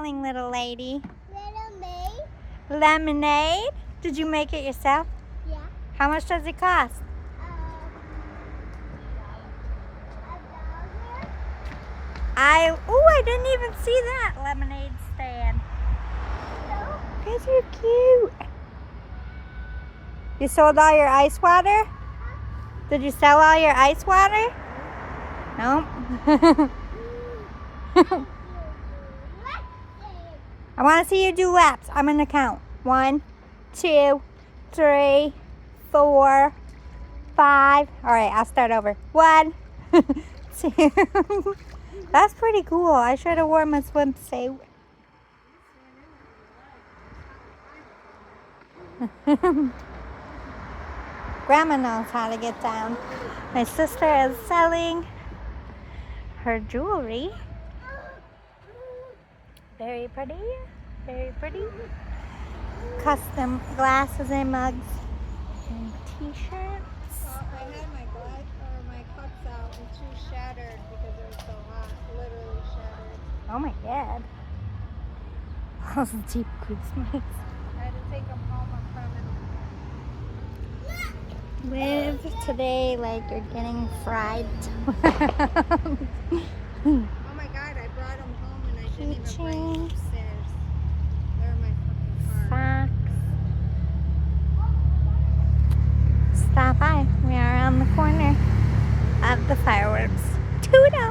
selling, little lady? Lemonade? Lemonade? Did you make it yourself? Yeah. How much does it cost? $1. I didn't even see that lemonade stand. No. Guys are cute. You sold all your ice water? Did you sell all your ice water? Nope. I want to see you do laps. I'm going to count. 1, 2, 3, 4, 5. All right, I'll start over. 1, 2. That's pretty cool. I should have worn my swimsuit. Grandma knows how to get down. My sister is selling her jewelry. Very pretty. Very pretty. Custom glasses and mugs and t-shirts. I had my cups out and 2 shattered because it was so hot. Literally shattered. Oh my god. Those are cheap Christmas. I had to take them home and put them in. Live today like you're getting fried. Oh my god, I brought them home and I didn't even bring them Keychains. upstairs. They're in my fucking car. Socks. Stop by. We are on the corner of the fireworks. Toodle!